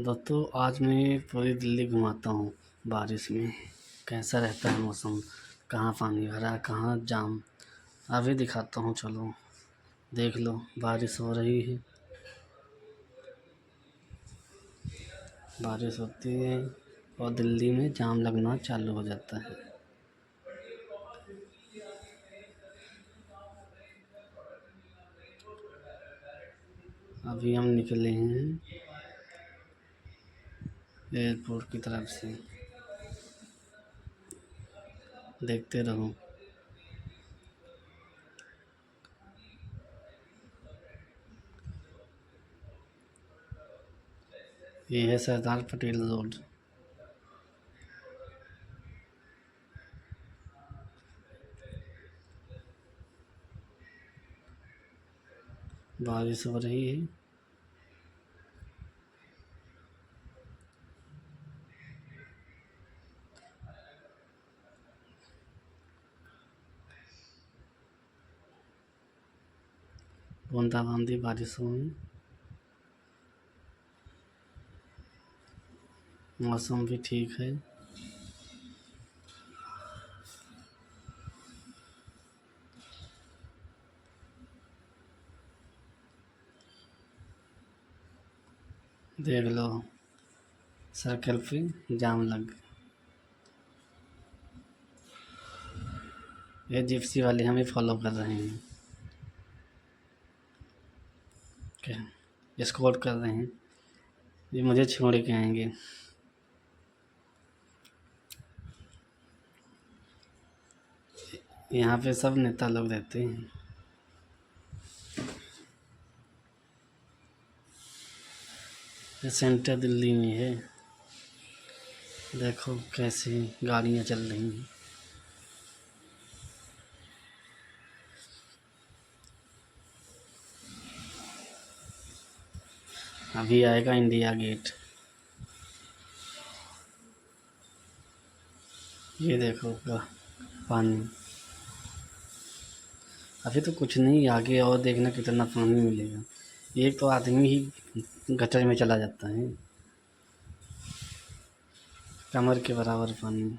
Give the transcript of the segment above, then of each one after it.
दोस्तों आज मैं पूरी दिल्ली घुमाता हूँ बारिश में। कैसा रहता है मौसम, कहाँ पानी भरा, कहाँ जाम, अभी दिखाता हूँ। चलो देख लो, बारिश हो रही है, बारिश होती है और दिल्ली में जाम लगना चालू हो जाता है। अभी हम निकले हैं एयरपोर्ट की तरफ से, देखते रहो। ये है सरदार पटेल रोड। बारिश हो रही है। बूंदाबांदी बारिशों में मौसम भी ठीक है। देख लो, सर्कल पे जाम लग। ये जिप्सी वाले हमें फॉलो कर रहे हैं, क्या एस्कॉर्ट कर रहे हैं। ये मुझे छोड़ के आएंगे। यहाँ पे सब नेता लोग रहते हैं। ये सेंटर दिल्ली में है। देखो कैसी गाड़ियाँ चल रही हैं। अभी आएगा इंडिया गेट। ये देखो पानी। अभी तो कुछ नहीं, आगे और देखना कितना पानी मिलेगा। एक तो आदमी ही गटर में चला जाता है, कमर के बराबर पानी।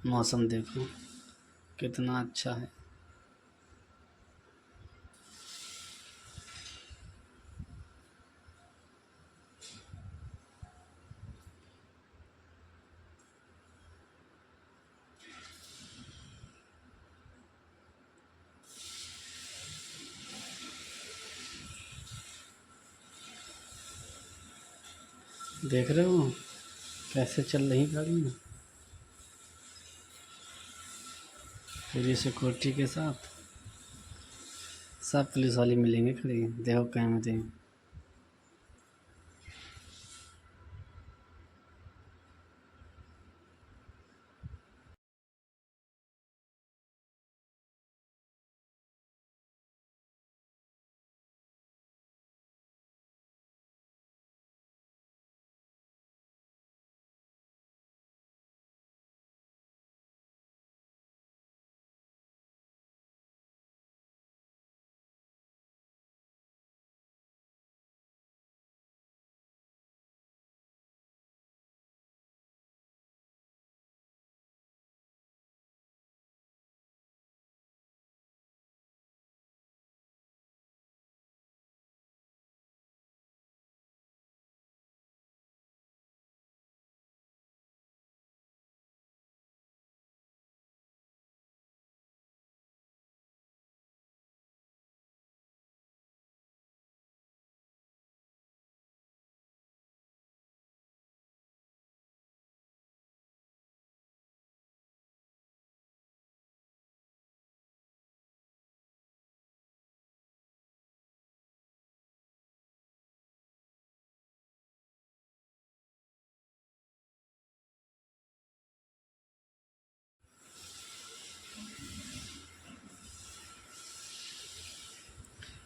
मौसम देखो कितना अच्छा है। देख रहे हो कैसे चल रही गाड़ियाँ, पूरी सिक्योरिटी के साथ। सब पुलिस वाले मिलेंगे खड़े, देखो कैमरे।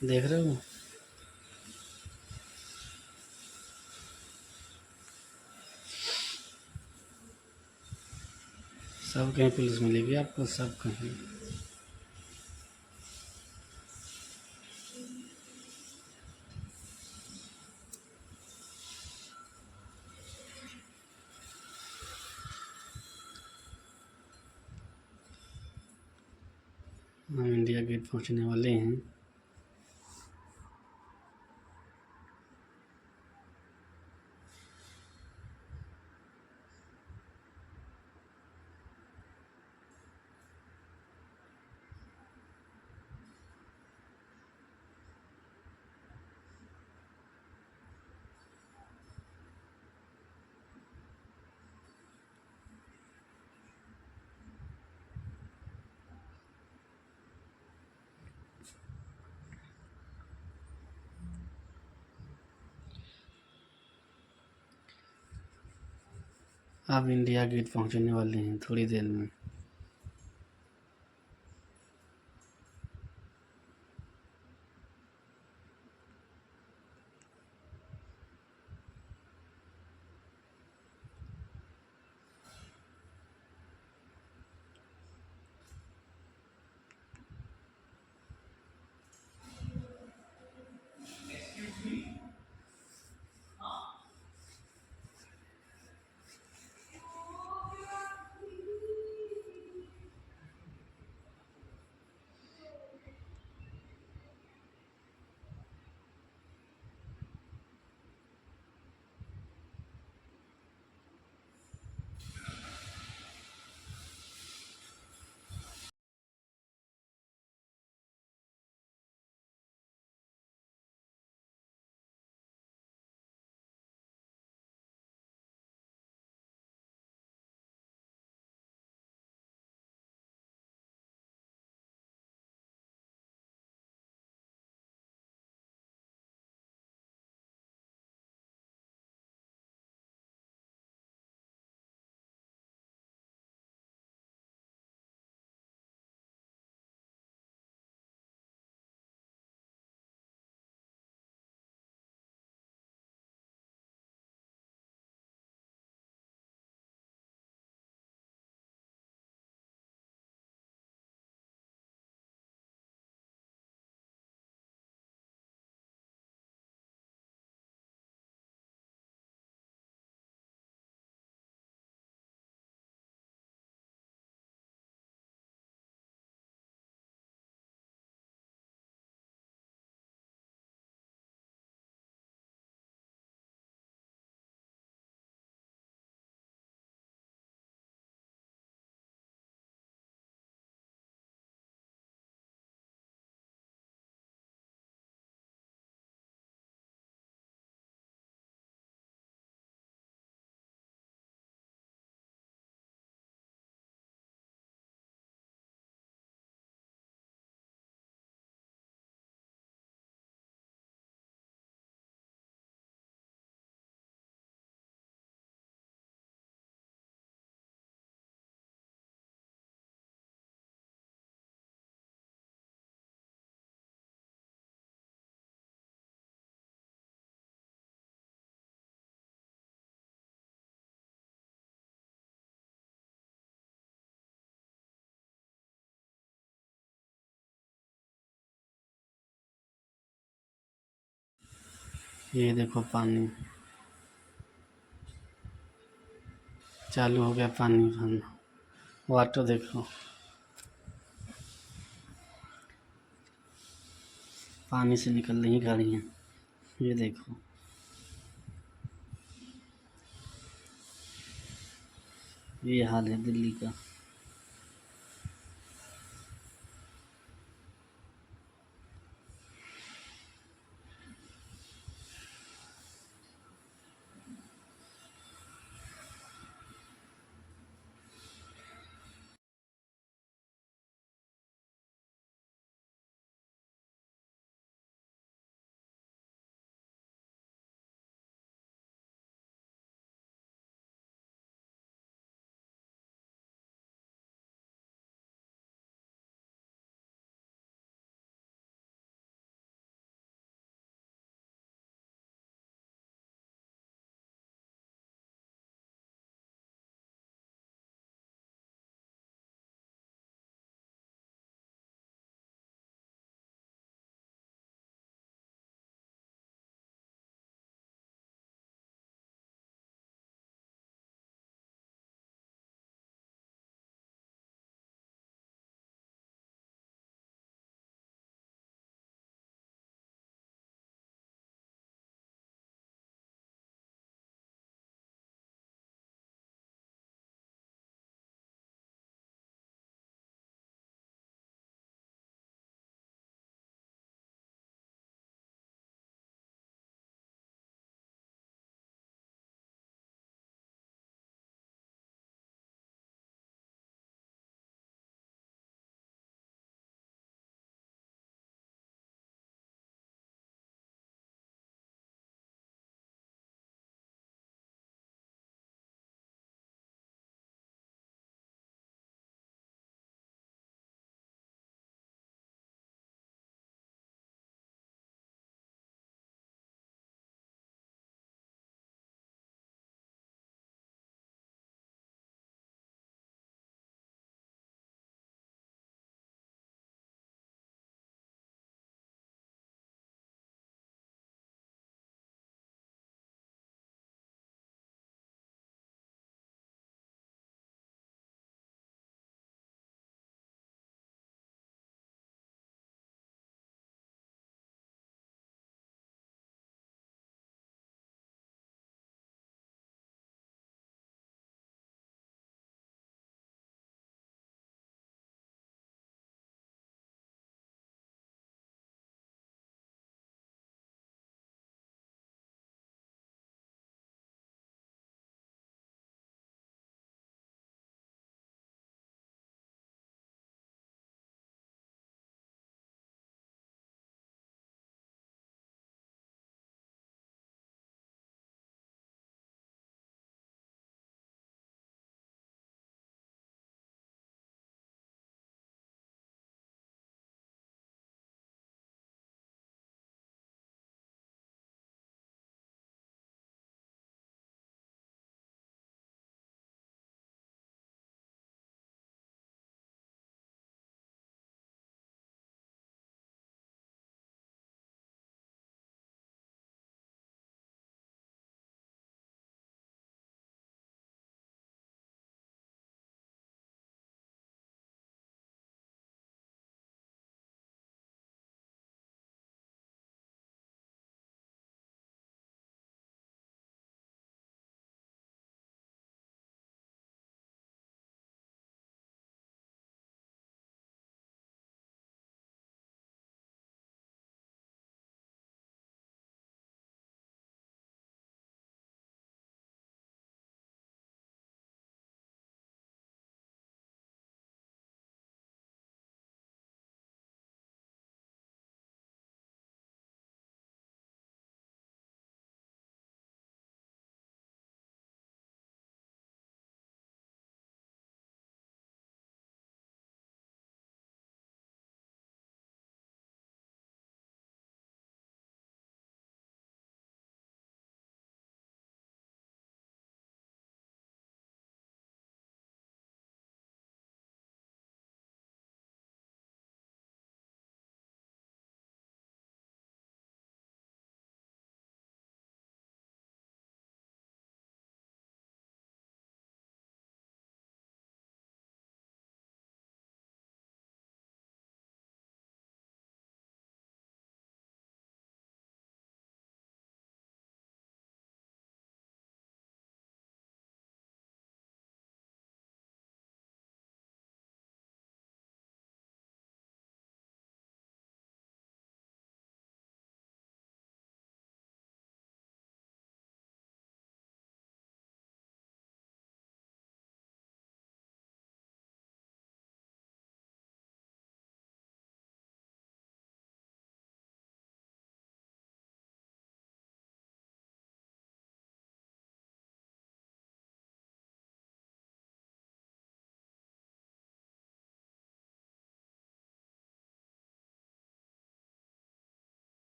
देख रहे हो सब कहीं पुलिस मिलेगी आपको, सब कहीं। हम इंडिया गेट पहुंचने वाले हैं। अब इंडिया गेट पहुंचने वाले हैं थोड़ी देर में। ये देखो पानी चालू हो गया, पानी भरना। वाटर देखो, पानी से निकल रही गाड़ियाँ। ये देखो, ये हाल है दिल्ली का।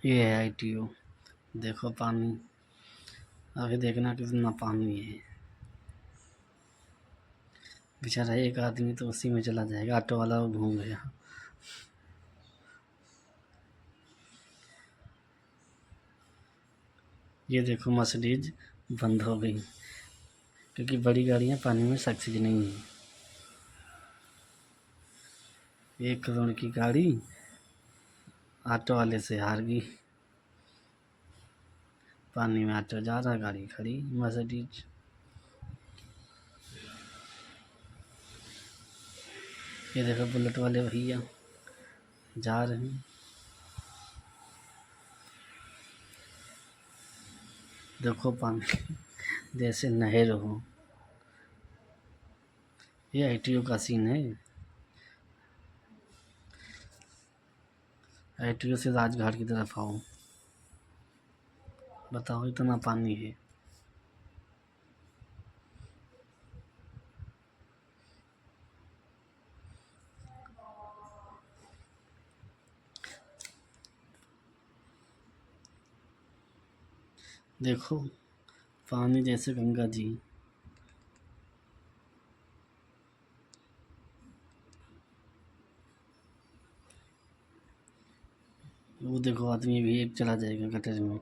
ये है ITO। देखो पानी, अभी देखना कितना पानी है। बेचारा एक आदमी तो उसी में चला जाएगा, ऑटो वाला वो घूम गया। ये देखो मर्सिडीज बंद हो गई, क्योंकि बड़ी गाड़ियाँ पानी में सक्सेस नहीं है। 1 करोड़ की गाड़ी ऑटो वाले से हार गई। पानी में ऑटो जा रहा, गाड़ी खड़ी मर्सिडीज। ये देखो बुलेट वाले भैया जा रहे हैं। देखो पानी जैसे नहर हो। ये ITO का सीन है। ITO से राजघाट की तरफ आओ। बताओ इतना पानी है। देखो पानी जैसे गंगा जी। वो देखो आदमी भी एक चला जाएगा गटर में।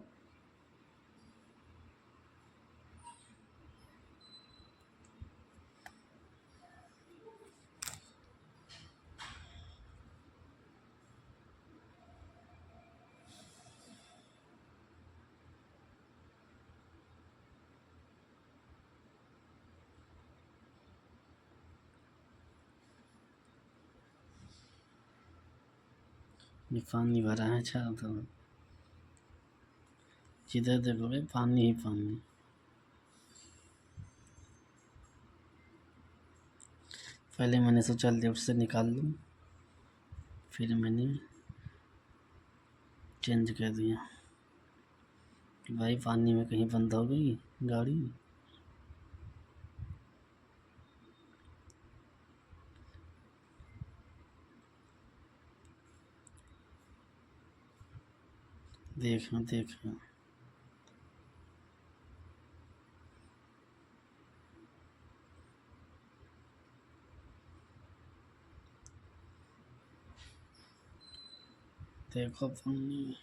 ये पानी भरा है चारों तरफ, जिधर देखोगे पानी ही पानी। पहले मैंने सोचा लेफ्ट से निकाल लूँ, फिर मैंने चेंज कर दिया कि भाई पानी में कहीं बंद हो गई गाड़ी। देखो देखो देखो पानी।